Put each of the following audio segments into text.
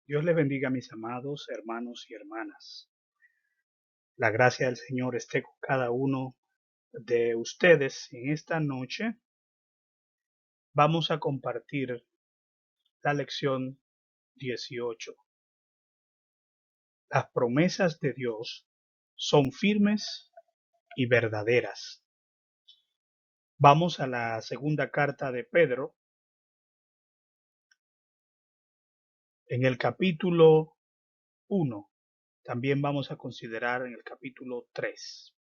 Dios les bendiga, mis amados hermanos y hermanas. La gracia del Señor esté con cada uno de ustedes. En esta noche vamos a compartir la lección 18. Las promesas de Dios son firmes y verdaderas. Vamos a la segunda carta de Pedro, en el capítulo 1. También vamos a considerar en el capítulo 3.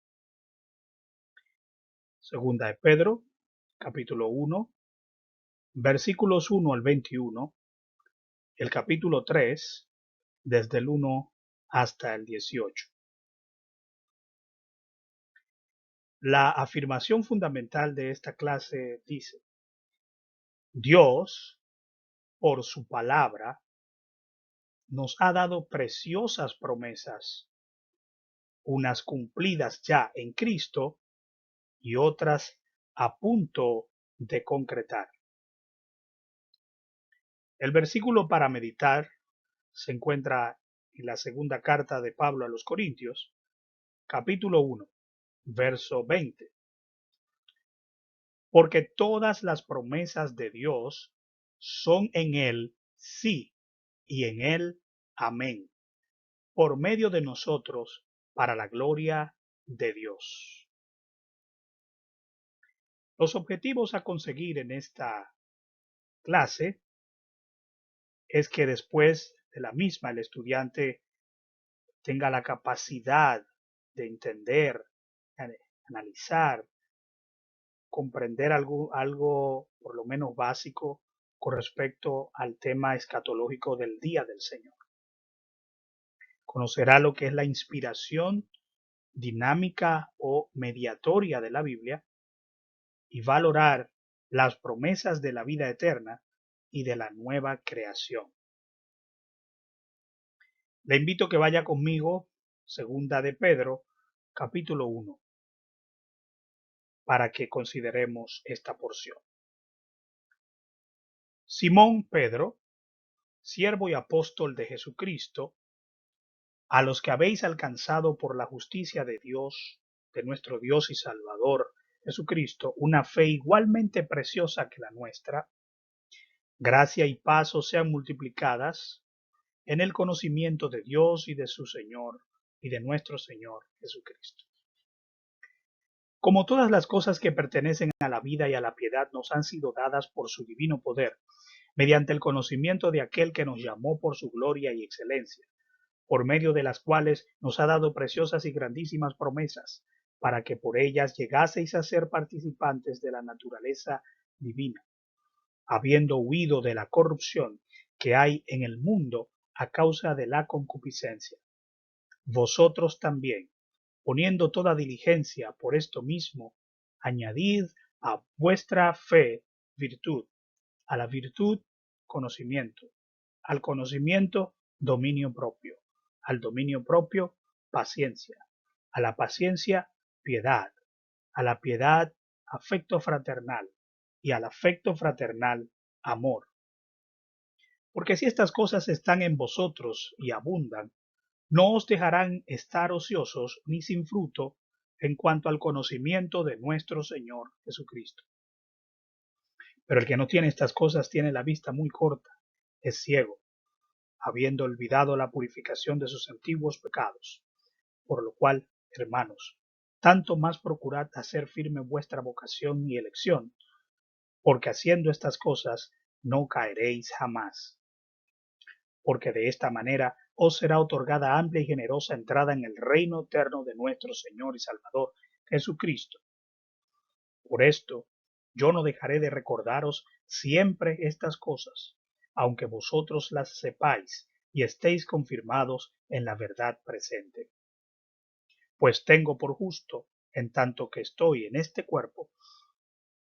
Segunda de Pedro, capítulo 1, versículos 1 al 21, el capítulo 3, desde el 1 hasta el 18. La afirmación fundamental de esta clase dice: Dios, por su palabra, nos ha dado preciosas promesas, unas cumplidas ya en Cristo y otras a punto de concretar. El versículo para meditar se encuentra en la segunda carta de Pablo a los Corintios, capítulo 1, verso 20. Porque todas las promesas de Dios son en Él sí y en Él amén, por medio de nosotros, para la gloria de Dios. Los objetivos a conseguir en esta clase es que después de la misma el estudiante tenga la capacidad de entender, analizar, comprender algo por lo menos básico con respecto al tema escatológico del día del Señor. Conocerá lo que es la inspiración dinámica o mediatoria de la Biblia y valorar las promesas de la vida eterna y de la nueva creación. Le invito a que vaya conmigo, segunda de Pedro, capítulo 1, para que consideremos esta porción. Simón Pedro, siervo y apóstol de Jesucristo, a los que habéis alcanzado por la justicia de Dios, de nuestro Dios y Salvador Jesucristo, una fe igualmente preciosa que la nuestra, gracia y paz os sean multiplicadas en el conocimiento de Dios y de su Señor y de nuestro Señor Jesucristo. Como todas las cosas que pertenecen a la vida y a la piedad nos han sido dadas por su divino poder, mediante el conocimiento de aquel que nos llamó por su gloria y excelencia, por medio de las cuales nos ha dado preciosas y grandísimas promesas, para que por ellas llegaseis a ser participantes de la naturaleza divina, habiendo huido de la corrupción que hay en el mundo a causa de la concupiscencia. Vosotros también, poniendo toda diligencia por esto mismo, añadid a vuestra fe virtud, a la virtud conocimiento, al conocimiento dominio propio, al dominio propio paciencia, a la paciencia piedad, a la piedad afecto fraternal y al afecto fraternal amor. Porque si estas cosas están en vosotros y abundan, no os dejarán estar ociosos ni sin fruto en cuanto al conocimiento de nuestro Señor Jesucristo. Pero el que no tiene estas cosas tiene la vista muy corta, es ciego, habiendo olvidado la purificación de sus antiguos pecados. Por lo cual, hermanos, tanto más procurad hacer firme vuestra vocación y elección, porque haciendo estas cosas no caeréis jamás. Porque de esta manera os será otorgada amplia y generosa entrada en el reino eterno de nuestro Señor y Salvador Jesucristo. Por esto, yo no dejaré de recordaros siempre estas cosas, aunque vosotros las sepáis y estéis confirmados en la verdad presente. Pues tengo por justo, en tanto que estoy en este cuerpo,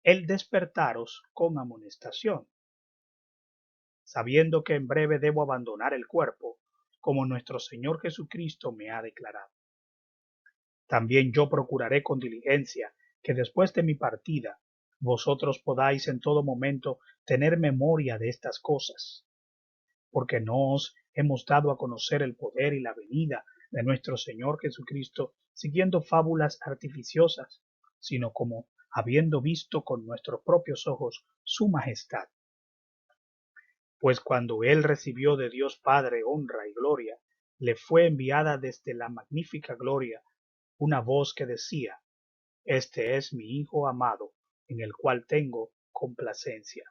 el despertaros con amonestación, sabiendo que en breve debo abandonar el cuerpo, como nuestro Señor Jesucristo me ha declarado. También yo procuraré con diligencia que después de mi partida vosotros podáis en todo momento tener memoria de estas cosas, porque no os hemos dado a conocer el poder y la venida de nuestro Señor Jesucristo siguiendo fábulas artificiosas, sino como habiendo visto con nuestros propios ojos su majestad. Pues cuando él recibió de Dios Padre honra y gloria, le fue enviada desde la magnífica gloria una voz que decía: Este es mi Hijo amado, en el cual tengo complacencia.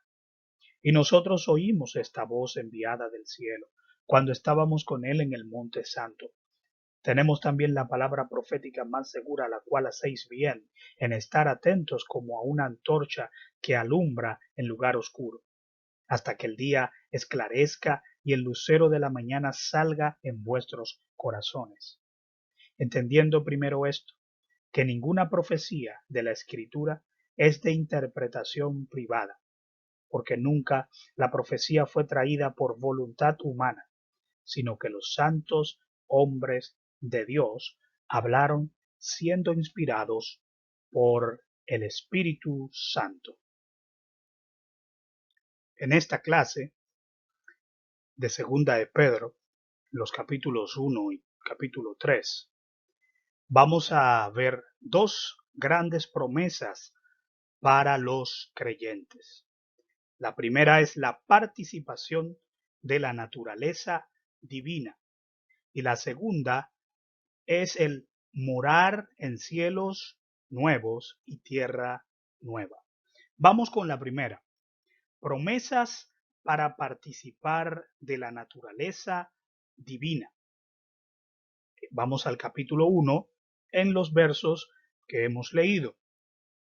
Y nosotros oímos esta voz enviada del cielo, cuando estábamos con él en el monte santo. Tenemos también la palabra profética más segura, a la cual hacéis bien en estar atentos como a una antorcha que alumbra en lugar oscuro, hasta que el día esclarezca y el lucero de la mañana salga en vuestros corazones. Entendiendo primero esto, que ninguna profecía de la Escritura es de interpretación privada, porque nunca la profecía fue traída por voluntad humana, sino que los santos hombres de Dios hablaron siendo inspirados por el Espíritu Santo. En esta clase de Segunda de Pedro, los capítulos 1 y capítulo 3, vamos a ver dos grandes promesas para los creyentes. La primera es la participación de la naturaleza divina y la segunda es el morar en cielos nuevos y tierra nueva. Vamos con la primera. Promesas para participar de la naturaleza divina. Vamos al capítulo 1 en los versos que hemos leído.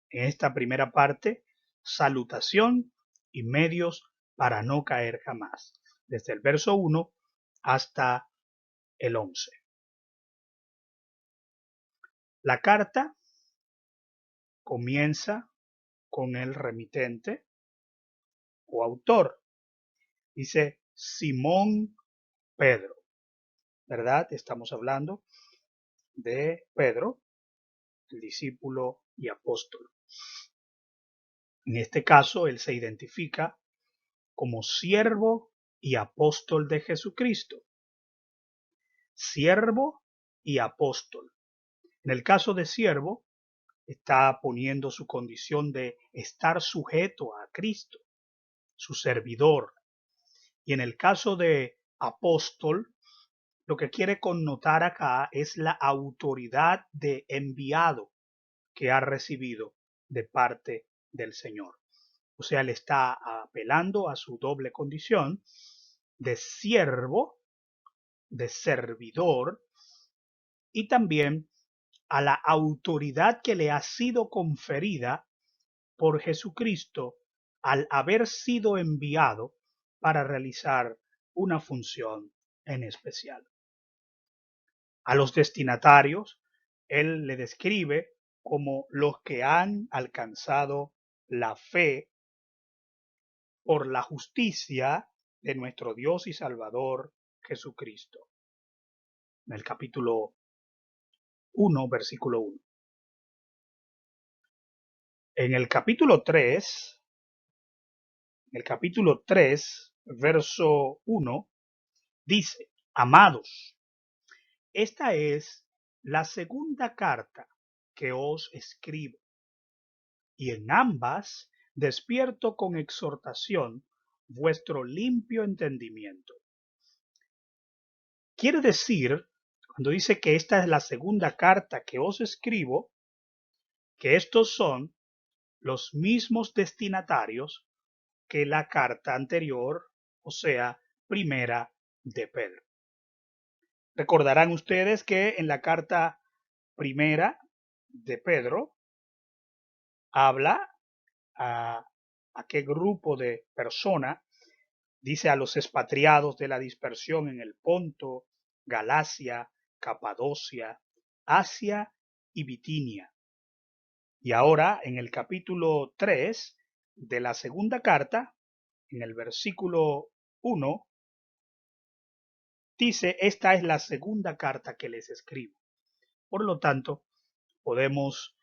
En esta primera parte, salutación y medios para no caer jamás, desde el verso 1 hasta el 11. La carta comienza con el remitente o autor. Dice Simón Pedro, ¿verdad? Estamos hablando de Pedro, el discípulo y apóstol. En este caso, él se identifica como siervo y apóstol de Jesucristo. Siervo y apóstol. En el caso de siervo, está poniendo su condición de estar sujeto a Cristo, su servidor. Y en el caso de apóstol, lo que quiere connotar acá es la autoridad de enviado que ha recibido de parte del Señor. O sea, le está apelando a su doble condición de siervo, de servidor, y también a la autoridad que le ha sido conferida por Jesucristo al haber sido enviado para realizar una función en especial. A los destinatarios, él le describe como los que han alcanzado la fe por la justicia de nuestro Dios y Salvador Jesucristo. En el capítulo 1, versículo 1. En el capítulo 3, verso 1, dice: Amados, esta es la segunda carta que os escribo, y en ambas despierto con exhortación vuestro limpio entendimiento. Quiere decir, cuando dice que esta es la segunda carta que os escribo, que estos son los mismos destinatarios que la carta anterior, o sea, primera de Pedro. Recordarán ustedes que en la carta primera de Pedro habla a qué grupo de personas. Dice a los expatriados de la dispersión en el Ponto, Galacia, Capadocia, Asia y Bitinia. Y ahora en el capítulo 3 de la segunda carta, en el versículo 1, dice: esta es la segunda carta que les escribo. Por lo tanto, podemos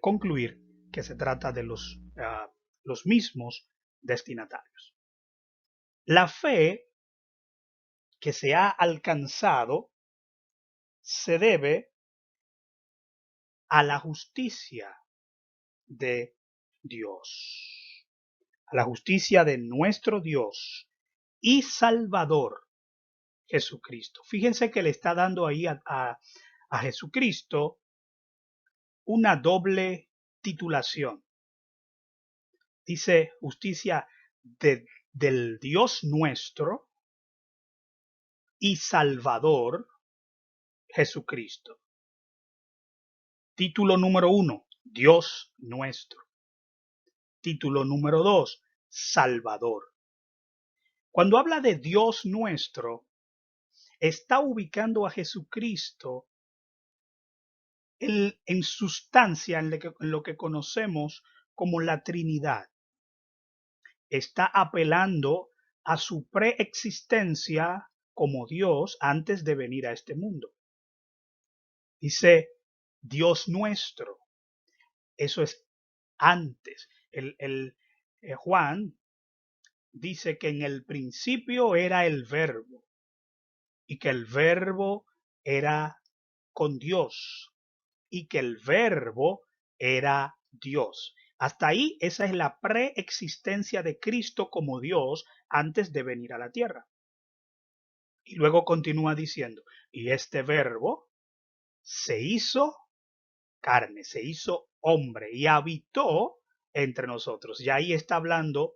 concluir que se trata de los mismos destinatarios. La fe que se ha alcanzado se debe a la justicia de Dios, a la justicia de nuestro Dios y Salvador Jesucristo. Fíjense que le está dando ahí a Jesucristo una doble titulación. Dice justicia del Dios nuestro y Salvador Jesucristo. Título número 1, Dios nuestro. Título número 2, Salvador. Cuando habla de Dios nuestro, está ubicando a Jesucristo en sustancia, en lo que conocemos como la Trinidad. Está apelando a su preexistencia como Dios antes de venir a este mundo. Dice Dios nuestro. Eso es antes. Juan dice que en el principio era el verbo y que el verbo era con Dios y que el verbo era Dios. Hasta ahí esa es la preexistencia de Cristo como Dios antes de venir a la tierra. Y luego continúa diciendo, y este verbo se hizo carne, se hizo hombre y habitó entre nosotros. Y ahí está hablando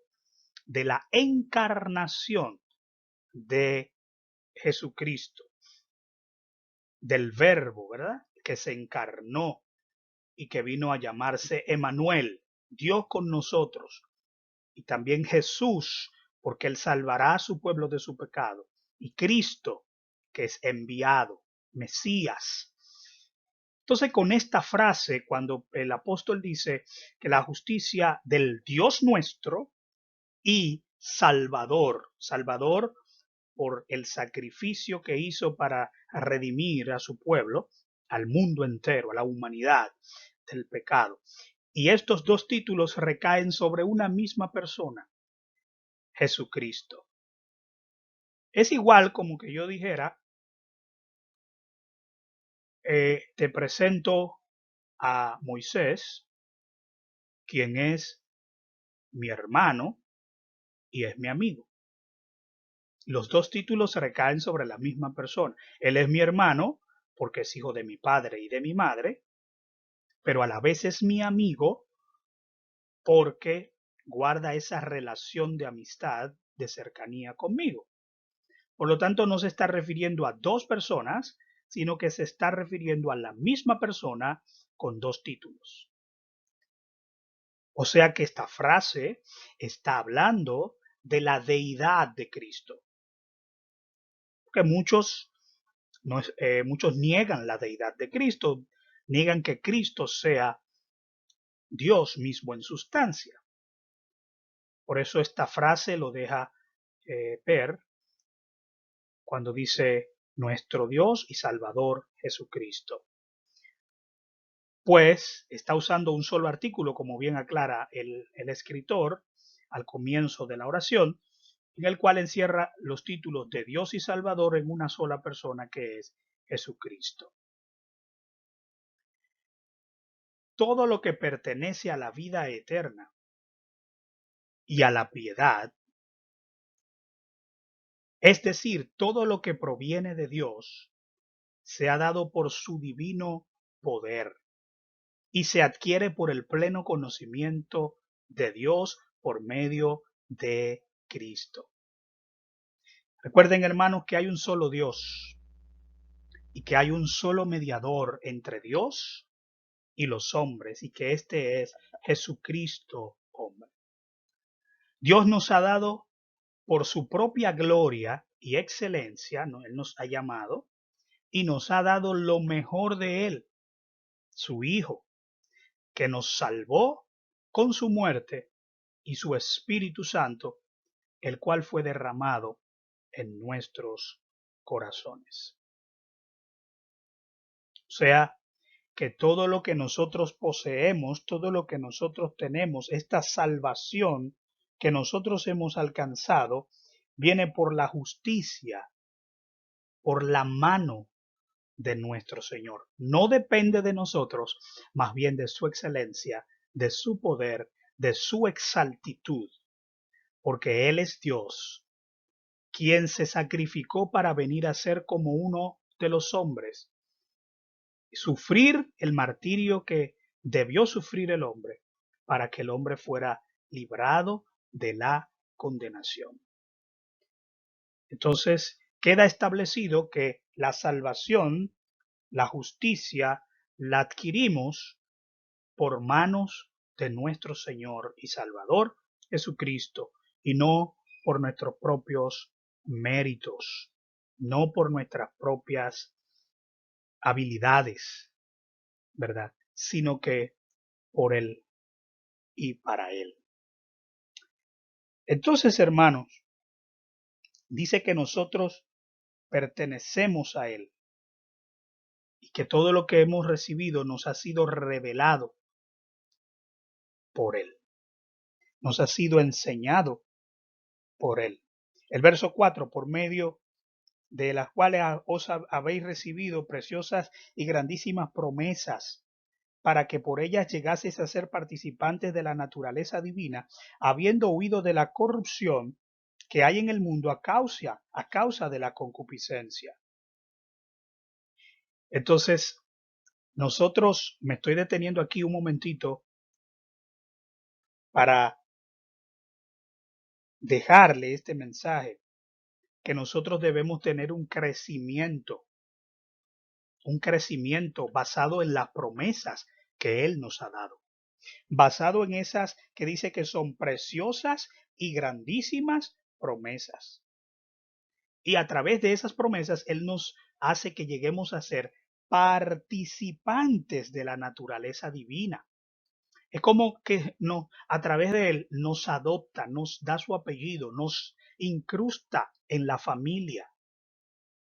de la encarnación de Jesucristo, del verbo, ¿verdad? Que se encarnó y que vino a llamarse Emmanuel, Dios con nosotros. Y también Jesús, porque él salvará a su pueblo de su pecado. Y Cristo, que es enviado, Mesías. Entonces, con esta frase, cuando el apóstol dice que la justicia del Dios nuestro y Salvador, Salvador por el sacrificio que hizo para redimir a su pueblo, al mundo entero, a la humanidad del pecado. Y estos dos títulos recaen sobre una misma persona, Jesucristo. Es igual como que yo dijera, te presento a Moisés, quien es mi hermano y es mi amigo. Los dos títulos recaen sobre la misma persona. Él es mi hermano porque es hijo de mi padre y de mi madre, pero a la vez es mi amigo porque guarda esa relación de amistad, de cercanía conmigo. Por lo tanto, no se está refiriendo a dos personas, sino que se está refiriendo a la misma persona con dos títulos. O sea que esta frase está hablando de la deidad de Cristo. Porque muchos niegan la deidad de Cristo, niegan que Cristo sea Dios mismo en sustancia. Por eso esta frase lo deja ver cuando dice nuestro Dios y Salvador Jesucristo. Pues está usando un solo artículo, como bien aclara el escritor al comienzo de la oración, en el cual encierra los títulos de Dios y Salvador en una sola persona que es Jesucristo. Todo lo que pertenece a la vida eterna y a la piedad, es decir, todo lo que proviene de Dios, se ha dado por su divino poder y se adquiere por el pleno conocimiento de Dios por medio de Cristo. Recuerden, hermanos, que hay un solo Dios y que hay un solo mediador entre Dios y los hombres, y que este es Jesucristo, hombre. Dios nos ha dado por su propia gloria y excelencia, ¿no? Él nos ha llamado y nos ha dado lo mejor de Él, su Hijo, que nos salvó con su muerte y su Espíritu Santo, el cual fue derramado en nuestros corazones. O sea, que todo lo que nosotros poseemos, todo lo que nosotros tenemos, esta salvación que nosotros hemos alcanzado, viene por la justicia por la mano de nuestro Señor. No depende de nosotros, más bien de su excelencia, de su poder, de su exaltitud, porque Él es Dios, quien se sacrificó para venir a ser como uno de los hombres, sufrir el martirio que debió sufrir el hombre, para que el hombre fuera librado de la condenación. Entonces, queda establecido que la salvación, la justicia, la adquirimos por manos de nuestro Señor y Salvador Jesucristo, y no por nuestros propios méritos, no por nuestras propias habilidades, ¿verdad? Sino que por Él y para Él. Entonces, hermanos, dice que nosotros pertenecemos a Él y que todo lo que hemos recibido nos ha sido revelado por Él, nos ha sido enseñado por Él. El verso 4, por medio de las cuales os habéis recibido preciosas y grandísimas promesas, para que por ellas llegaseis a ser participantes de la naturaleza divina, habiendo huido de la corrupción que hay en el mundo a causa de la concupiscencia. Entonces, nosotros, me estoy deteniendo aquí un momentito para dejarle este mensaje, que nosotros debemos tener un crecimiento basado en las promesas que Él nos ha dado, basado en esas que dice que son preciosas y grandísimas promesas. Y a través de esas promesas, Él nos hace que lleguemos a ser participantes de la naturaleza divina. Es como que no, a través de Él nos adopta, nos da su apellido, nos incrusta en la familia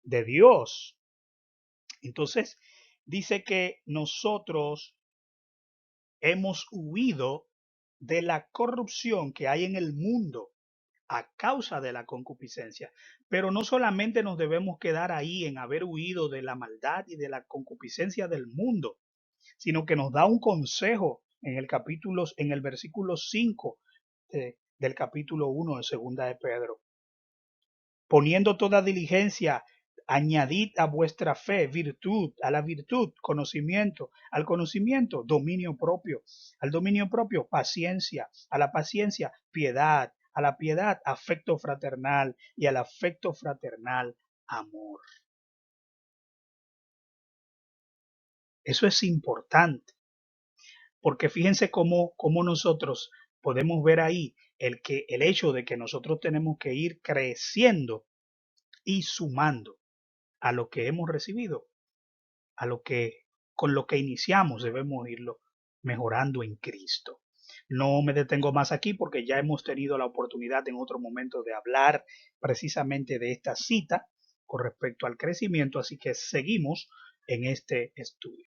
de Dios. Entonces, dice que nosotros hemos huido de la corrupción que hay en el mundo a causa de la concupiscencia. Pero no solamente nos debemos quedar ahí en haber huido de la maldad y de la concupiscencia del mundo, sino que nos da un consejo en el versículo 5 del capítulo 1 de Segunda de Pedro. Poniendo toda diligencia, añadid a vuestra fe virtud, a la virtud conocimiento, al conocimiento dominio propio, al dominio propio paciencia, a la paciencia piedad, a la piedad afecto fraternal y al afecto fraternal amor. Eso es importante, porque fíjense cómo nosotros podemos ver ahí el hecho de que nosotros tenemos que ir creciendo y sumando a lo que hemos recibido, a lo que con lo que iniciamos debemos irlo mejorando en Cristo. No me detengo más aquí porque ya hemos tenido la oportunidad en otro momento de hablar precisamente de esta cita con respecto al crecimiento, así que seguimos en este estudio.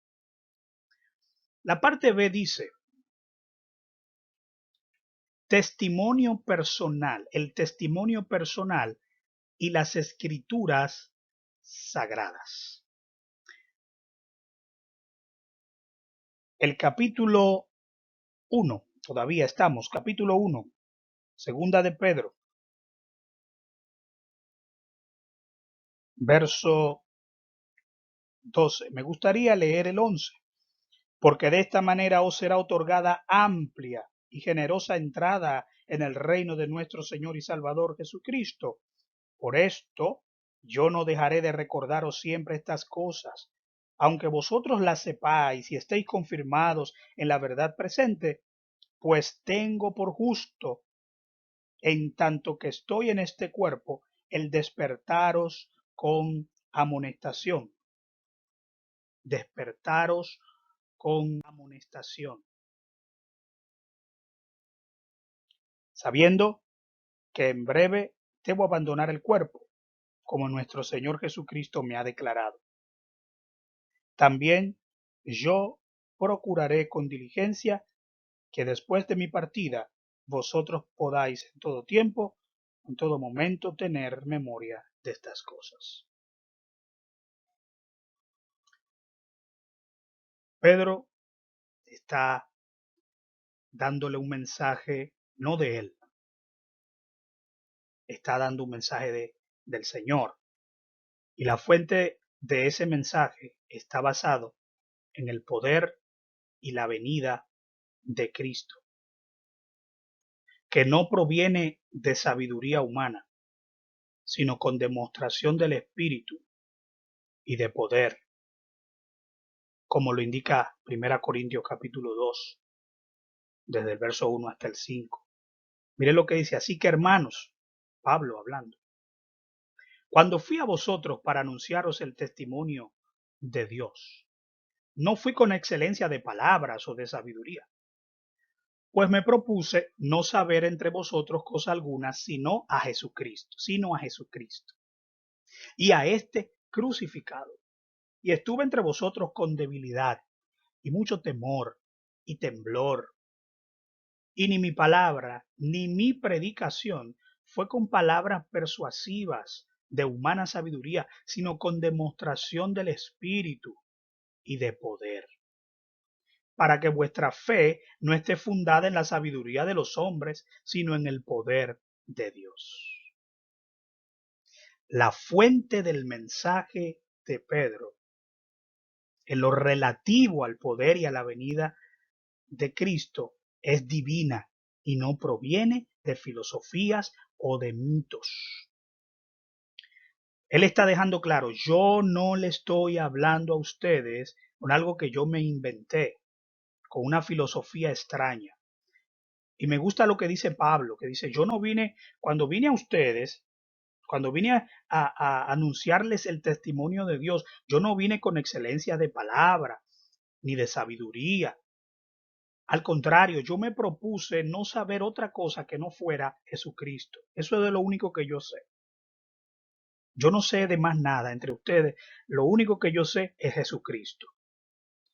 La parte B dice, testimonio personal, el testimonio personal y las escrituras sagradas. El capítulo 1, todavía estamos, capítulo 1, segunda de Pedro, verso 12. Me gustaría leer el 11, porque de esta manera os será otorgada amplia y generosa entrada en el reino de nuestro Señor y Salvador Jesucristo. Por esto, yo no dejaré de recordaros siempre estas cosas, aunque vosotros las sepáis y estéis confirmados en la verdad presente, pues tengo por justo, en tanto que estoy en este cuerpo, el despertaros con amonestación. Despertaros con amonestación, sabiendo que en breve debo abandonar el cuerpo, como nuestro Señor Jesucristo me ha declarado. También yo procuraré con diligencia que después de mi partida vosotros podáis en todo tiempo, en todo momento, tener memoria de estas cosas. Pedro está dándole un mensaje no de él, está dando un mensaje del Señor. Y la fuente de ese mensaje está basado en el poder y la venida de Cristo, que no proviene de sabiduría humana, sino con demostración del Espíritu y de poder, como lo indica 1 Corintios capítulo 2, desde el verso 1 hasta el 5. Mire lo que dice: así que hermanos, Pablo hablando, cuando fui a vosotros para anunciaros el testimonio de Dios, no fui con excelencia de palabras o de sabiduría, pues me propuse no saber entre vosotros cosa alguna, sino a Jesucristo, y a este crucificado. Y estuve entre vosotros con debilidad y mucho temor y temblor. Y ni mi palabra ni mi predicación fue con palabras persuasivas de humana sabiduría, sino con demostración del Espíritu y de poder, para que vuestra fe no esté fundada en la sabiduría de los hombres, sino en el poder de Dios. La fuente del mensaje de Pedro en lo relativo al poder y a la venida de Cristo es divina y no proviene de filosofías o de mitos. Él está dejando claro: yo no le estoy hablando a ustedes con algo que yo me inventé, con una filosofía extraña. Y me gusta lo que dice Pablo, que dice: yo no vine, cuando vine a ustedes, cuando vine a anunciarles el testimonio de Dios, yo no vine con excelencia de palabra ni de sabiduría. Al contrario, yo me propuse no saber otra cosa que no fuera Jesucristo. Eso es de lo único que yo sé. Yo no sé de más nada entre ustedes. Lo único que yo sé es Jesucristo.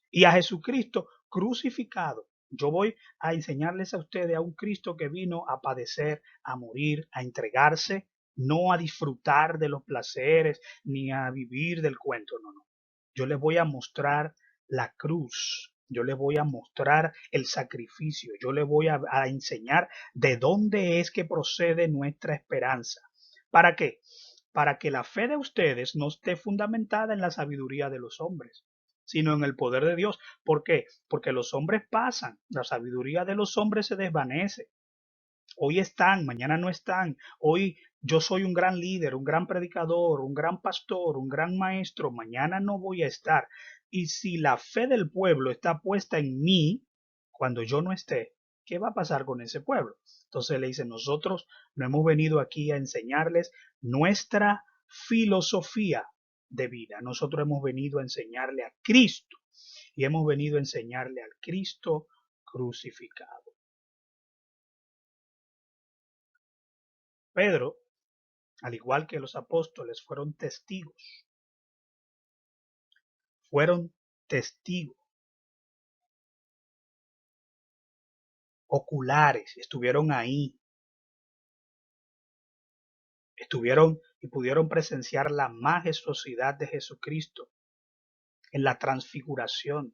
Y a Jesucristo crucificado. Yo voy a enseñarles a ustedes a un Cristo que vino a padecer, a morir, a entregarse, no a disfrutar de los placeres ni a vivir del cuento. No, no. Yo les voy a mostrar la cruz. Yo les voy a mostrar el sacrificio. Yo les voy a enseñar de dónde es que procede nuestra esperanza. ¿Para qué? Para que la fe de ustedes no esté fundamentada en la sabiduría de los hombres, sino en el poder de Dios. ¿Por qué? Porque los hombres pasan, la sabiduría de los hombres se desvanece. Hoy están, mañana no están. Hoy yo soy un gran líder, un gran predicador, un gran pastor, un gran maestro. Mañana no voy a estar. Y si la fe del pueblo está puesta en mí, cuando yo no esté, ¿qué va a pasar con ese pueblo? Entonces le dice: nosotros no hemos venido aquí a enseñarles nuestra filosofía de vida. Nosotros hemos venido a enseñarle a Cristo y hemos venido a enseñarle al Cristo crucificado. Pedro, al igual que los apóstoles, fueron testigos oculares, estuvieron y pudieron presenciar la majestuosidad de Jesucristo en la transfiguración.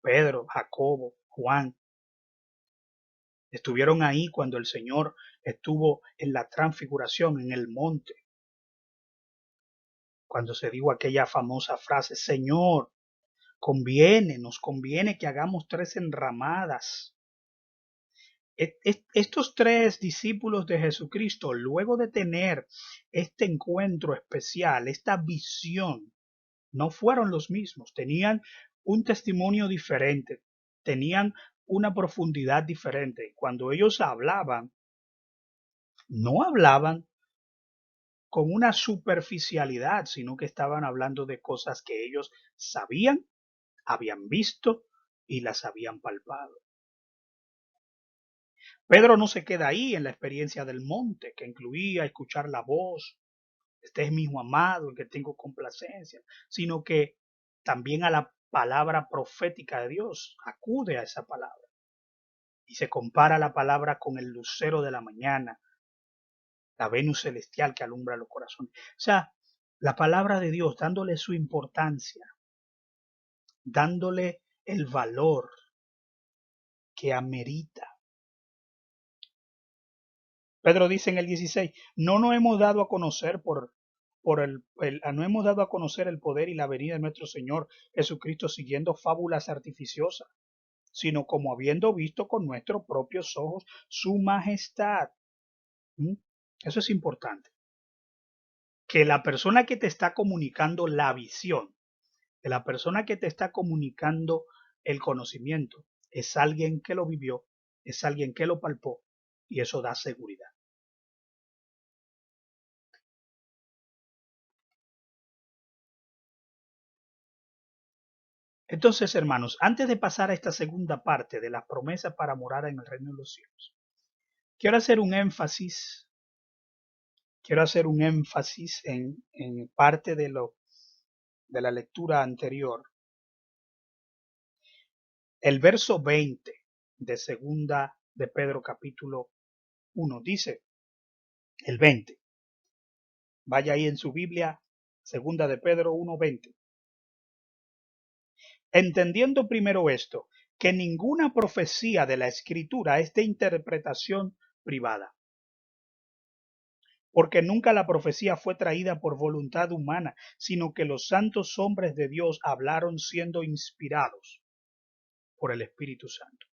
Pedro, Jacobo, Juan, estuvieron ahí cuando el Señor estuvo en la transfiguración, en el monte, cuando se dijo aquella famosa frase: Señor, nos conviene que hagamos 3 enramadas. Estos 3 discípulos de Jesucristo, luego de tener este encuentro especial, esta visión, no fueron los mismos, tenían un testimonio diferente, tenían una profundidad diferente. Cuando ellos hablaban, no hablaban con una superficialidad, sino que estaban hablando de cosas que ellos sabían, habían visto y las habían palpado. Pedro no se queda ahí en la experiencia del monte, que incluía escuchar la voz: este es mi hijo amado, en que tengo complacencia, sino que también a la palabra profética de Dios, acude a esa palabra. Y se compara la palabra con el lucero de la mañana, la Venus celestial que alumbra los corazones. O sea, la palabra de Dios dándole su importancia, dándole el valor que amerita. Pedro dice en el 16, no nos hemos dado a conocer no hemos dado a conocer el poder y la venida de nuestro Señor Jesucristo siguiendo fábulas artificiosas, sino como habiendo visto con nuestros propios ojos su majestad. ¿Mm? Eso es importante. Que la persona que te está comunicando la visión, que la persona que te está comunicando el conocimiento, es alguien que lo vivió, es alguien que lo palpó, y eso da seguridad. Entonces, hermanos, antes de pasar a esta segunda parte de las promesas para morar en el reino de los cielos, quiero hacer un énfasis, en parte de la lectura anterior. El verso 20 de segunda de Pedro capítulo 1 dice, el 20, vaya ahí en su Biblia, segunda de Pedro 1:20. Entendiendo primero esto, que ninguna profecía de la Escritura es de interpretación privada, porque nunca la profecía fue traída por voluntad humana, sino que los santos hombres de Dios hablaron siendo inspirados por el Espíritu Santo.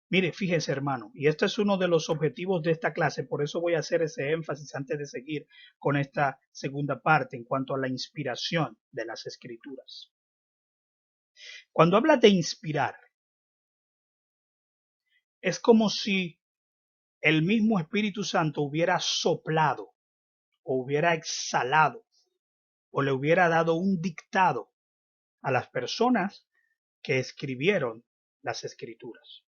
Mire, fíjese hermano, y este es uno de los objetivos de esta clase, por eso voy a hacer ese énfasis antes de seguir con esta segunda parte en cuanto a la inspiración de las Escrituras. Cuando habla de inspirar, es como si el mismo Espíritu Santo hubiera soplado o hubiera exhalado o le hubiera dado un dictado a las personas que escribieron las Escrituras.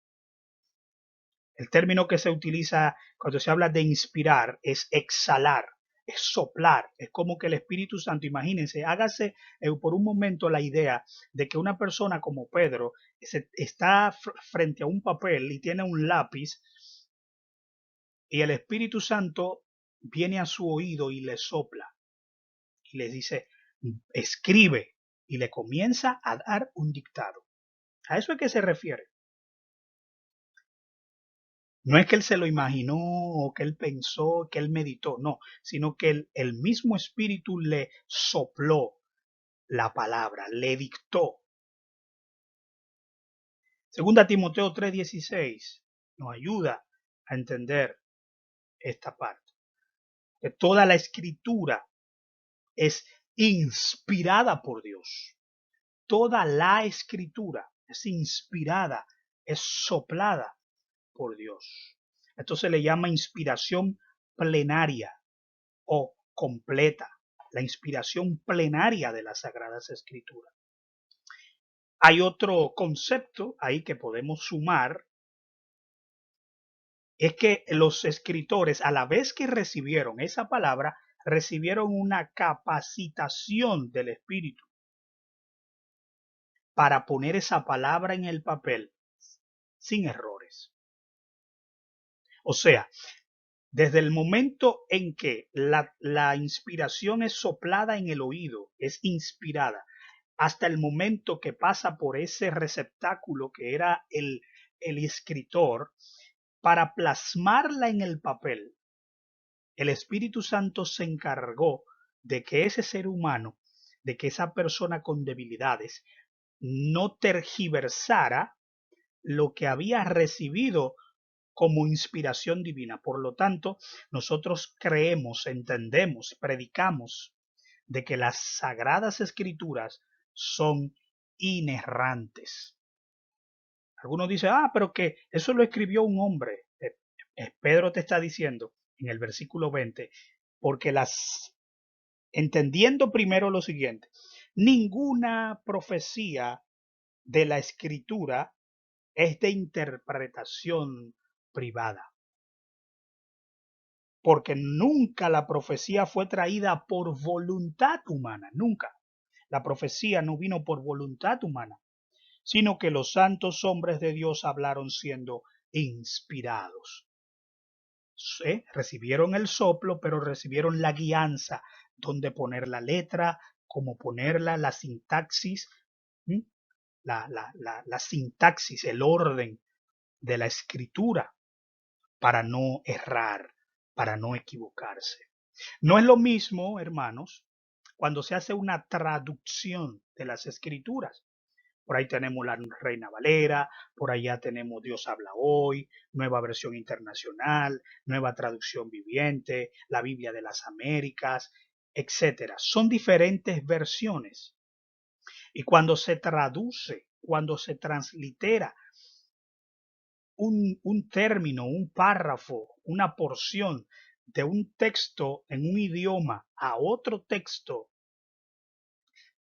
El término que se utiliza cuando se habla de inspirar es exhalar, es soplar, es como que el Espíritu Santo, imagínense, hágase por un momento la idea de que una persona como Pedro está frente a un papel y tiene un lápiz y el Espíritu Santo viene a su oído y le sopla y le dice, escribe, y le comienza a dar un dictado. A eso es que se refiere. No es que él se lo imaginó o que él pensó, que él meditó, no, sino que el mismo Espíritu le sopló la palabra, le dictó. Segunda Timoteo 3:16 nos ayuda a entender esta parte. Que toda la escritura es inspirada por Dios. Toda la escritura es inspirada, es soplada por Dios. Esto se le llama inspiración plenaria o completa, la inspiración plenaria de las Sagradas Escrituras. Hay otro concepto ahí que podemos sumar, es que los escritores, a la vez que recibieron esa palabra, recibieron una capacitación del Espíritu para poner esa palabra en el papel sin errores. O sea, desde el momento en que la inspiración es soplada en el oído, es inspirada, hasta el momento que pasa por ese receptáculo que era el escritor, para plasmarla en el papel, el Espíritu Santo se encargó de que ese ser humano, de que esa persona con debilidades, no tergiversara lo que había recibido como inspiración divina. Por lo tanto, nosotros creemos, entendemos, predicamos de que las sagradas escrituras son inerrantes. Algunos dicen, pero que eso lo escribió un hombre. Pedro te está diciendo en el versículo 20, porque entendiendo primero lo siguiente, ninguna profecía de la escritura es de interpretación privada, porque nunca la profecía fue traída por voluntad humana, nunca. La profecía no vino por voluntad humana, sino que los santos hombres de Dios hablaron siendo inspirados. Recibieron el soplo, pero recibieron la guianza, donde poner la letra, como ponerla la sintaxis, ¿m? La sintaxis, el orden de la escritura para no errar, para no equivocarse. No es lo mismo, hermanos, cuando se hace una traducción de las escrituras. Por ahí tenemos la Reina Valera, por allá tenemos Dios habla hoy, Nueva Versión Internacional, Nueva Traducción Viviente, la Biblia de las Américas, etcétera. Son diferentes versiones. Y cuando se traduce, cuando se translitera un término, un párrafo, una porción de un texto en un idioma a otro texto,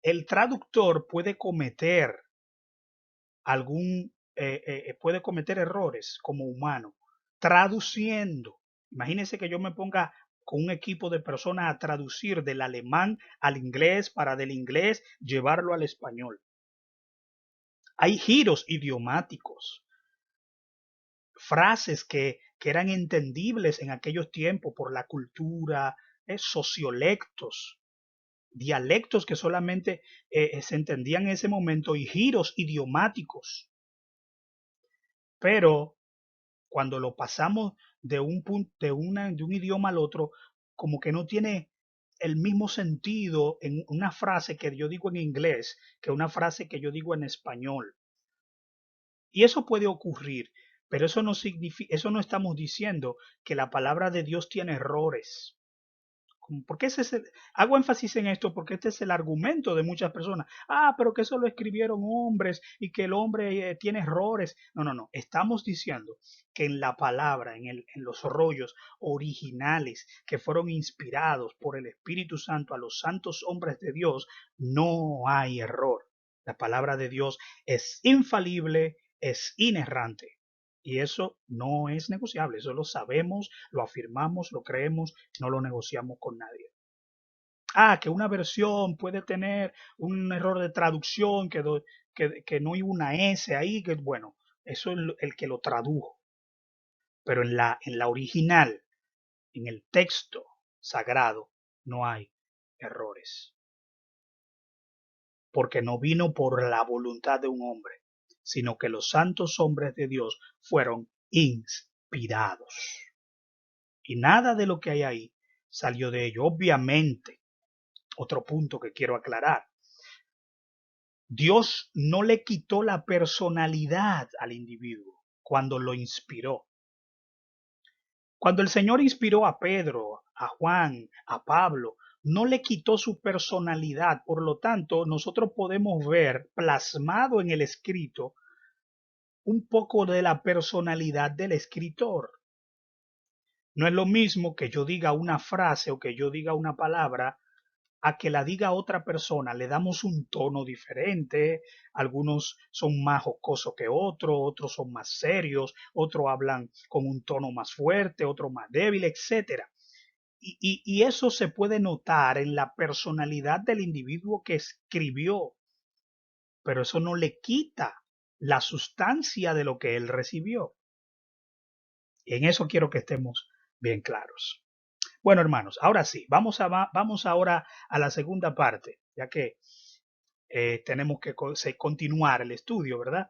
el traductor puede cometer errores como humano, traduciendo. Imagínense que yo me ponga con un equipo de personas a traducir del alemán al inglés para del inglés llevarlo al español. Hay giros idiomáticos, frases que eran entendibles en aquellos tiempos por la cultura, sociolectos, dialectos que solamente se entendían en ese momento y giros idiomáticos. Pero cuando lo pasamos de un idioma al otro, como que no tiene el mismo sentido en una frase que yo digo en inglés que una frase que yo digo en español. Y eso puede ocurrir, pero eso no significa, eso no estamos diciendo que la palabra de Dios tiene errores. Porque hago énfasis en esto porque este es el argumento de muchas personas. Pero que eso lo escribieron hombres y que el hombre tiene errores. No, no, no. Estamos diciendo que en la palabra, en los rollos originales que fueron inspirados por el Espíritu Santo a los santos hombres de Dios, no hay error. La palabra de Dios es infalible, es inerrante. Y eso no es negociable, eso lo sabemos, lo afirmamos, lo creemos, no lo negociamos con nadie. Que una versión puede tener un error de traducción, que no hay una S ahí, que bueno, eso es el que lo tradujo. Pero en la original, en el texto sagrado, no hay errores. Porque no vino por la voluntad de un hombre, sino que los santos hombres de Dios fueron inspirados. Y nada de lo que hay ahí salió de ello. Obviamente, otro punto que quiero aclarar. Dios no le quitó la personalidad al individuo cuando lo inspiró. Cuando el Señor inspiró a Pedro, a Juan, a Pablo, no le quitó su personalidad. Por lo tanto, nosotros podemos ver plasmado en el escrito un poco de la personalidad del escritor. No es lo mismo que yo diga una frase o que yo diga una palabra a que la diga otra persona. Le damos un tono diferente, algunos son más jocosos que otros son más serios, otros hablan con un tono más fuerte, otro más débil, etc. Y eso se puede notar en la personalidad del individuo que escribió, pero eso no le quita la sustancia de lo que él recibió. Y en eso quiero que estemos bien claros. Bueno, hermanos, ahora sí, vamos ahora a la segunda parte, ya que tenemos que continuar el estudio, ¿verdad?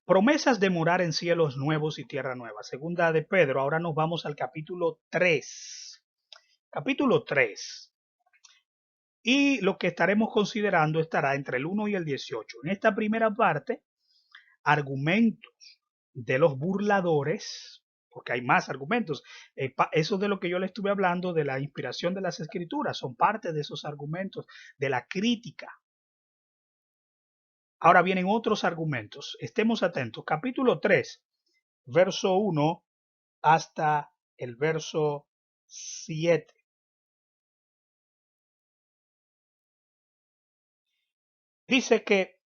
Promesas de morar en cielos nuevos y tierra nueva. Segunda de Pedro, ahora nos vamos al capítulo 3. Capítulo 3. Y lo que estaremos considerando estará entre el 1 y el 18. En esta primera parte, argumentos de los burladores, porque hay más argumentos. Eso de lo que yo le estuve hablando, de la inspiración de las escrituras, son parte de esos argumentos, de la crítica. Ahora vienen otros argumentos. Estemos atentos. Capítulo 3, verso 1 hasta el verso 7. Dice que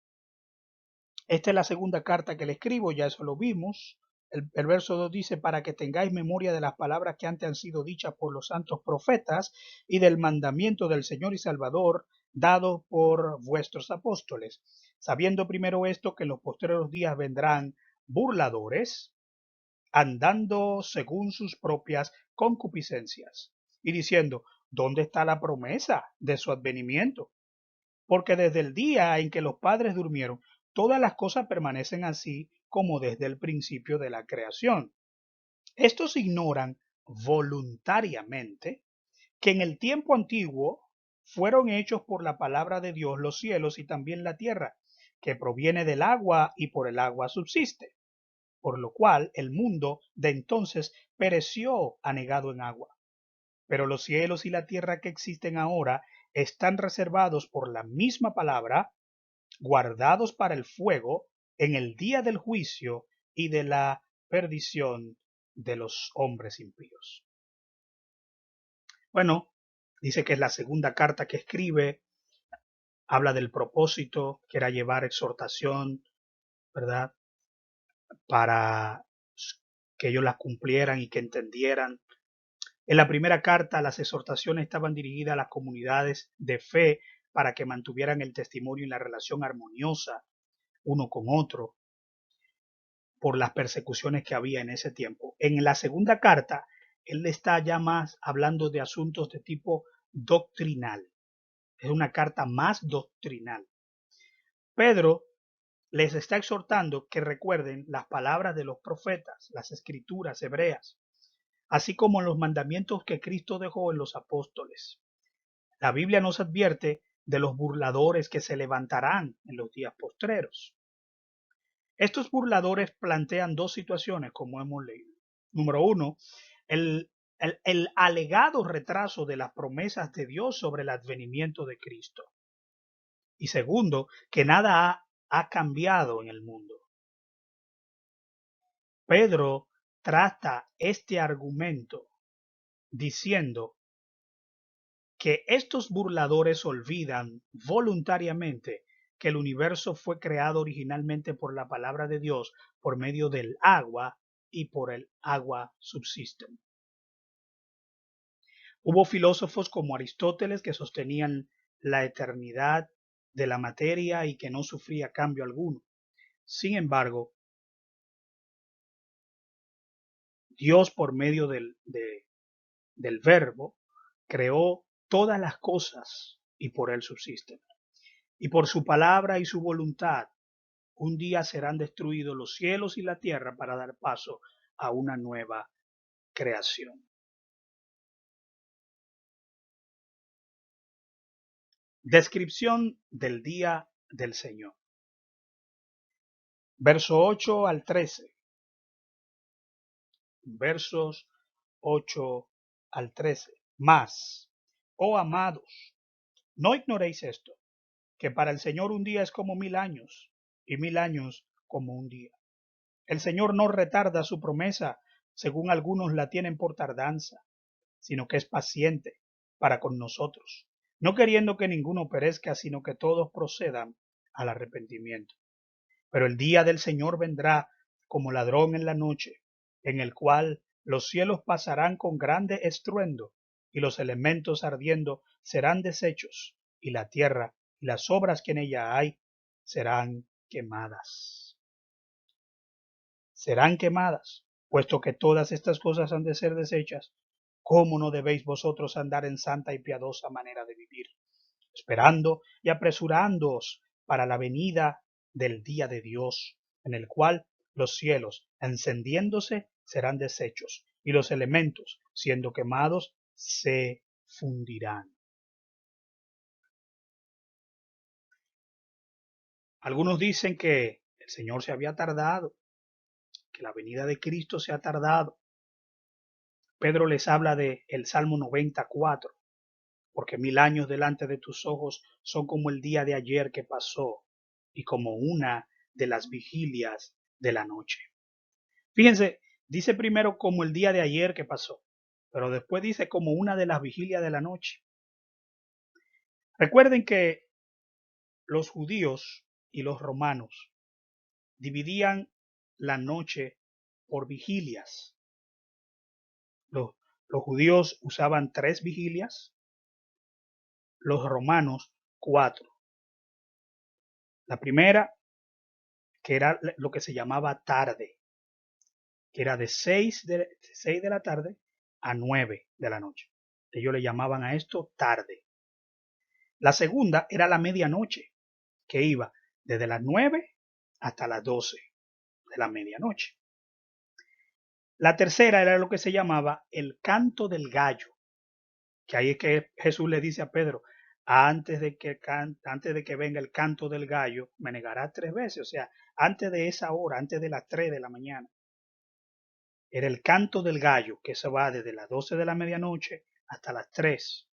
esta es la segunda carta que le escribo, ya eso lo vimos. El verso 2 dice, para que tengáis memoria de las palabras que antes han sido dichas por los santos profetas y del mandamiento del Señor y Salvador dado por vuestros apóstoles, sabiendo primero esto, que en los posteriores días vendrán burladores, andando según sus propias concupiscencias, y diciendo, ¿dónde está la promesa de su advenimiento? Porque desde el día en que los padres durmieron, todas las cosas permanecen así como desde el principio de la creación. Estos ignoran voluntariamente que en el tiempo antiguo fueron hechos por la palabra de Dios los cielos y también la tierra, que proviene del agua y por el agua subsiste, por lo cual el mundo de entonces pereció anegado en agua. Pero los cielos y la tierra que existen ahora están reservados por la misma palabra, guardados para el fuego en el día del juicio y de la perdición de los hombres impíos. Bueno, dice que es la segunda carta que escribe, habla del propósito, que era llevar exhortación, ¿verdad? Para que ellos las cumplieran y que entendieran. En la primera carta, las exhortaciones estaban dirigidas a las comunidades de fe para que mantuvieran el testimonio y la relación armoniosa uno con otro por las persecuciones que había en ese tiempo. En la segunda carta, él está ya más hablando de asuntos de tipo doctrinal. Es una carta más doctrinal. Pedro les está exhortando que recuerden las palabras de los profetas, las escrituras hebreas, así como los mandamientos que Cristo dejó en los apóstoles. La Biblia nos advierte de los burladores que se levantarán en los días postreros. Estos burladores plantean dos situaciones, como hemos leído. Número uno, el alegado retraso de las promesas de Dios sobre el advenimiento de Cristo. Y segundo, que nada ha cambiado en el mundo. Pedro trata este argumento diciendo que estos burladores olvidan voluntariamente que el universo fue creado originalmente por la palabra de Dios por medio del agua y por el agua subsisten. Hubo filósofos como Aristóteles que sostenían la eternidad de la materia y que no sufría cambio alguno. Sin embargo, Dios por medio del verbo creó todas las cosas y por él subsisten. Y por su palabra y su voluntad, un día serán destruidos los cielos y la tierra para dar paso a una nueva creación. Descripción del día del Señor. Verso 8 al 13. Versos 8 al 13. Más, oh amados, no ignoréis esto, que para el Señor un día es como 1000 años, y 1000 años como un día. El Señor no retarda su promesa, según algunos la tienen por tardanza, sino que es paciente para con nosotros, no queriendo que ninguno perezca, sino que todos procedan al arrepentimiento. Pero el día del Señor vendrá como ladrón en la noche, en el cual los cielos pasarán con grande estruendo, y los elementos ardiendo serán deshechos, y la tierra y las obras que en ella hay serán quemadas. Serán quemadas, puesto que todas estas cosas han de ser deshechas. ¿Cómo no debéis vosotros andar en santa y piadosa manera de vivir, esperando y apresurándoos para la venida del día de Dios, en el cual los cielos, encendiéndose, serán deshechos, y los elementos, siendo quemados, se fundirán? Algunos dicen que el Señor se había tardado, que la venida de Cristo se ha tardado. Pedro les habla de el Salmo 94, porque 1000 años delante de tus ojos son como el día de ayer que pasó y como una de las vigilias de la noche. Fíjense, dice primero como el día de ayer que pasó, pero después dice como una de las vigilias de la noche. Recuerden que los judíos y los romanos dividían la noche por vigilias. Los, los judíos usaban 3 vigilias, los romanos 4. La primera, que era lo que se llamaba tarde, que era de 6 de la tarde a 9 de la noche. Ellos le llamaban a esto tarde. La segunda era la medianoche, que iba desde las 9 hasta las 12 de la medianoche. La tercera era lo que se llamaba el canto del gallo, que ahí es que Jesús le dice a Pedro, antes de que venga el canto del gallo, me negarás 3 veces, o sea, antes de esa hora, antes de las 3 de la mañana. Era el canto del gallo, que se va desde las 12 de la medianoche hasta las 3.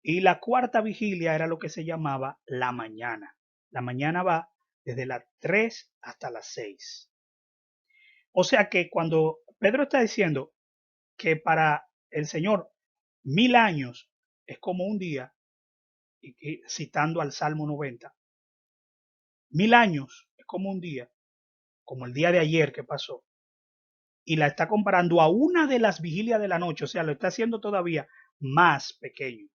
Y la cuarta vigilia era lo que se llamaba la mañana. La mañana va desde las 3 hasta las 6. O sea que cuando Pedro está diciendo que para el Señor 1000 años es como un día, y citando al Salmo 90, 1000 años es como un día, como el día de ayer que pasó, y la está comparando a una de las vigilias de la noche, o sea, lo está haciendo todavía más pequeño.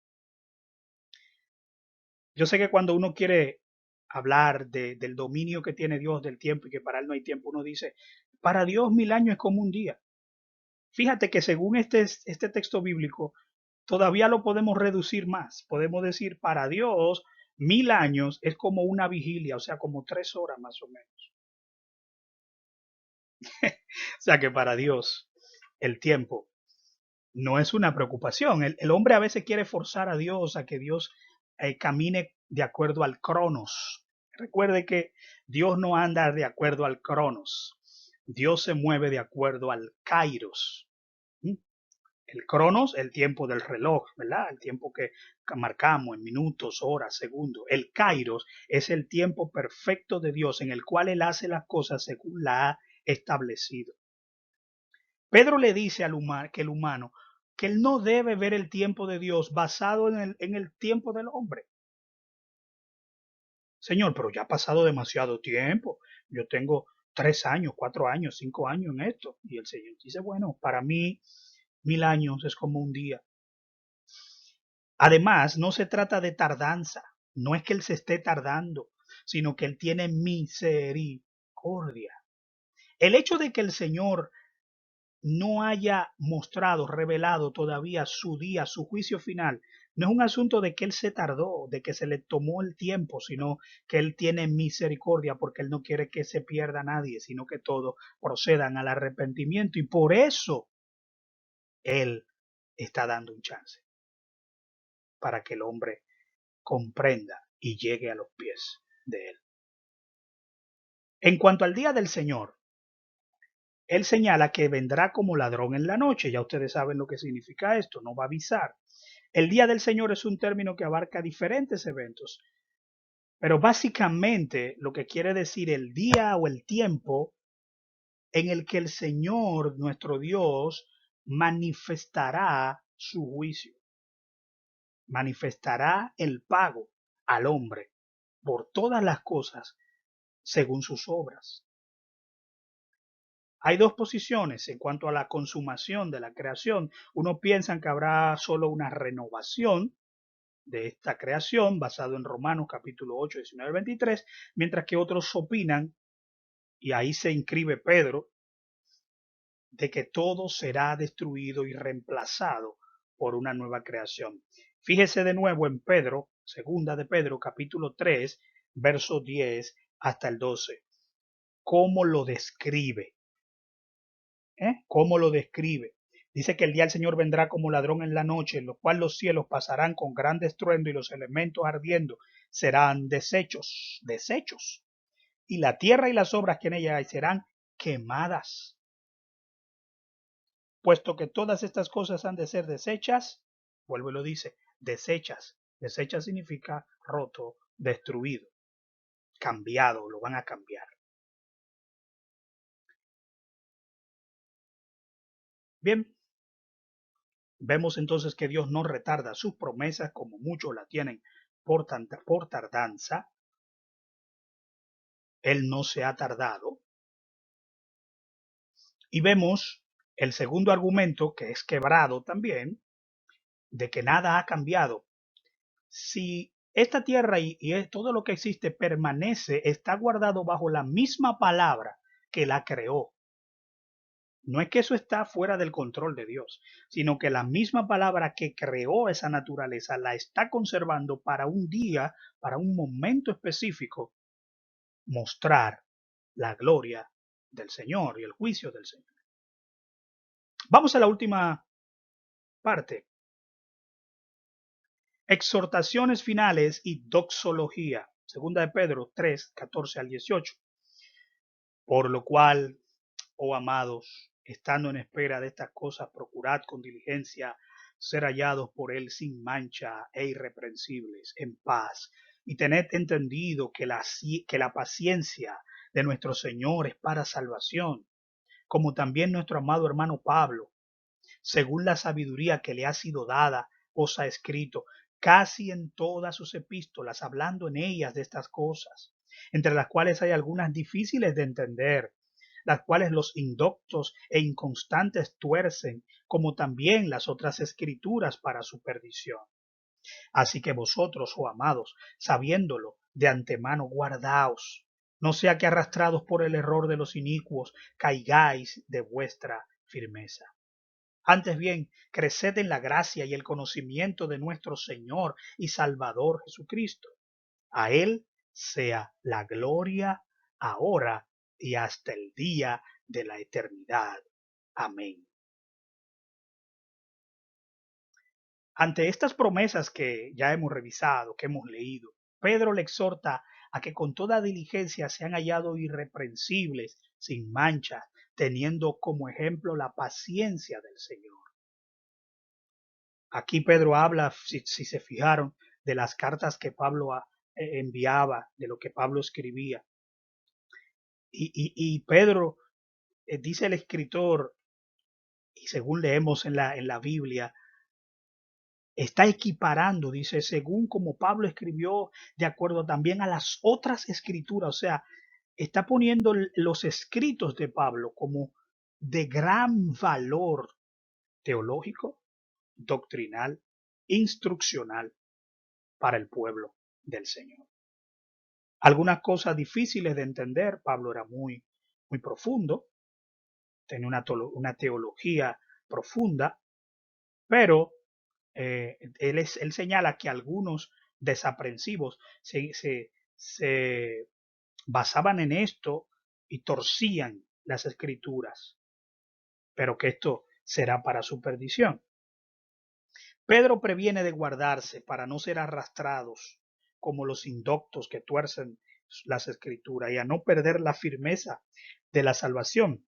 Yo sé que cuando uno quiere hablar del dominio que tiene Dios del tiempo y que para él no hay tiempo, uno dice, para Dios 1000 años es como un día. Fíjate que según este texto bíblico, todavía lo podemos reducir más. Podemos decir, para Dios, 1000 años es como una vigilia, o sea, como 3 horas más o menos. O sea que para Dios el tiempo no es una preocupación. El hombre a veces quiere forzar a Dios a que Dios camine de acuerdo al cronos. Recuerde que Dios no anda de acuerdo al cronos. Dios se mueve de acuerdo al kairos. ¿Mm? El cronos, el tiempo del reloj, ¿verdad? El tiempo que marcamos en minutos, horas, segundos. El kairos es el tiempo perfecto de Dios en el cual Él hace las cosas según la ha establecido. Pedro le dice que el humano, que él no debe ver el tiempo de Dios basado en el tiempo del hombre. Señor, pero ya ha pasado demasiado tiempo. Yo tengo 3 años, 4 años, 5 años en esto. Y el Señor dice, bueno, para mí 1000 años es como un día. Además, no se trata de tardanza. No es que Él se esté tardando, sino que Él tiene misericordia. El hecho de que el Señor no haya mostrado, revelado todavía su día, su juicio final, no es un asunto de que Él se tardó, de que se le tomó el tiempo, sino que Él tiene misericordia porque Él no quiere que se pierda nadie, sino que todos procedan al arrepentimiento y por eso Él está dando un chance para que el hombre comprenda y llegue a los pies de Él. En cuanto al día del Señor, Él señala que vendrá como ladrón en la noche. Ya ustedes saben lo que significa esto, no va a avisar. El día del Señor es un término que abarca diferentes eventos, pero básicamente lo que quiere decir el día o el tiempo en el que el Señor, nuestro Dios, manifestará su juicio, manifestará el pago al hombre por todas las cosas según sus obras. Hay dos posiciones en cuanto a la consumación de la creación. Uno piensa que habrá solo una renovación de esta creación basado en Romanos capítulo 8, 19, 23, mientras que otros opinan, y ahí se inscribe Pedro, de que todo será destruido y reemplazado por una nueva creación. Fíjese de nuevo en Pedro, segunda de Pedro capítulo 3, verso 10 hasta el 12, cómo lo describe. ¿Cómo lo describe? Dice que el día del Señor vendrá como ladrón en la noche, en lo cual los cielos pasarán con gran estruendo y los elementos ardiendo serán deshechos, y la tierra y las obras que en ella hay serán quemadas. Puesto que todas estas cosas han de ser deshechas, vuelve y lo dice, deshechas. Deshechas significa roto, destruido, cambiado, lo van a cambiar. Bien, vemos entonces que Dios no retarda sus promesas como muchos la tienen por tardanza. Él no se ha tardado. Y vemos el segundo argumento, que es quebrado también, de que nada ha cambiado. Si esta tierra y todo lo que existe permanece, está guardado bajo la misma palabra que la creó. No es que eso está fuera del control de Dios, sino que la misma palabra que creó esa naturaleza la está conservando para un día, para un momento específico, mostrar la gloria del Señor y el juicio del Señor. Vamos a la última parte. Exhortaciones finales y doxología. Segunda de Pedro 3, 14 al 18. Por lo cual, oh amados, estando en espera de estas cosas, procurad con diligencia ser hallados por él sin mancha e irreprensibles, en paz. Y tened entendido que la paciencia de nuestro Señor es para salvación, como también nuestro amado hermano Pablo, según la sabiduría que le ha sido dada, os ha escrito casi en todas sus epístolas, hablando en ellas de estas cosas, entre las cuales hay algunas difíciles de entender, las cuales los indoctos e inconstantes tuercen, como también las otras escrituras para su perdición. Así que vosotros, oh amados, sabiéndolo de antemano, guardaos, no sea que arrastrados por el error de los inicuos, caigáis de vuestra firmeza. Antes bien, creced en la gracia y el conocimiento de nuestro Señor y Salvador Jesucristo. A Él sea la gloria ahora y hasta el día de la eternidad. Amén. Ante estas promesas que ya hemos revisado, que hemos leído, Pedro le exhorta a que con toda diligencia sean hallados irreprensibles, sin mancha, teniendo como ejemplo la paciencia del Señor. Aquí Pedro habla, si se fijaron, de las cartas que Pablo enviaba, de lo que Pablo escribía. Y Pedro, dice el escritor, y según leemos en la Biblia, está equiparando, dice, según como Pablo escribió, de acuerdo también a las otras escrituras, o sea, está poniendo los escritos de Pablo como de gran valor teológico, doctrinal, instruccional para el pueblo del Señor. Algunas cosas difíciles de entender, Pablo era muy profundo, tenía una teología profunda, pero él señala que algunos desaprensivos se basaban en esto y torcían las escrituras, pero que esto será para su perdición. Pedro previene de guardarse para no ser arrastrados como los indoctos que tuercen las escrituras y a no perder la firmeza de la salvación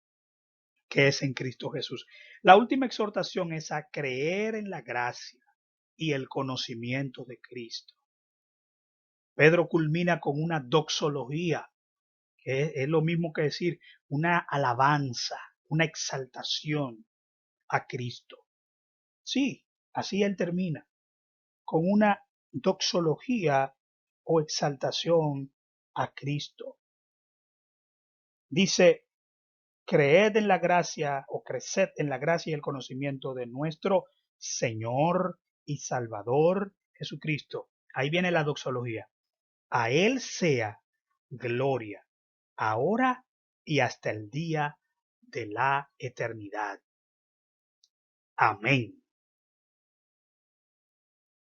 que es en Cristo Jesús. La última exhortación es a creer en la gracia y el conocimiento de Cristo. Pedro culmina con una doxología, que es lo mismo que decir una alabanza, una exaltación a Cristo. Sí, así él termina, con una doxología o exaltación a Cristo. Dice, creed en la gracia o creced en la gracia y el conocimiento de nuestro Señor y Salvador Jesucristo. Ahí viene la doxología. A Él sea gloria, ahora y hasta el día de la eternidad. Amén.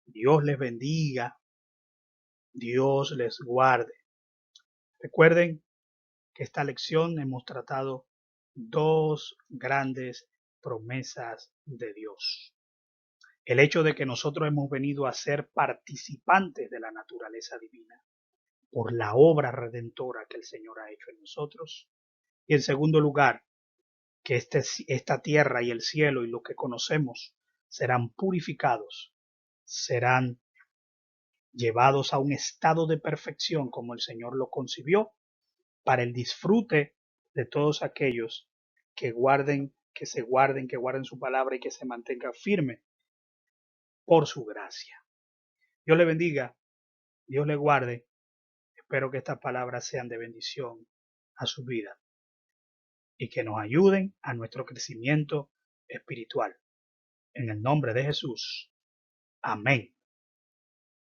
Dios les bendiga, Dios les guarde. Recuerden que esta lección hemos tratado dos grandes promesas de Dios. El hecho de que nosotros hemos venido a ser participantes de la naturaleza divina por la obra redentora que el Señor ha hecho en nosotros. Y en segundo lugar, que esta tierra y el cielo y lo que conocemos serán purificados, serán llevados a un estado de perfección como el Señor lo concibió para el disfrute de todos aquellos que guarden, que guarden su palabra y que se mantengan firmes por su gracia. Dios le bendiga, Dios le guarde. Espero que estas palabras sean de bendición a su vida y que nos ayuden a nuestro crecimiento espiritual. En el nombre de Jesús. Amén.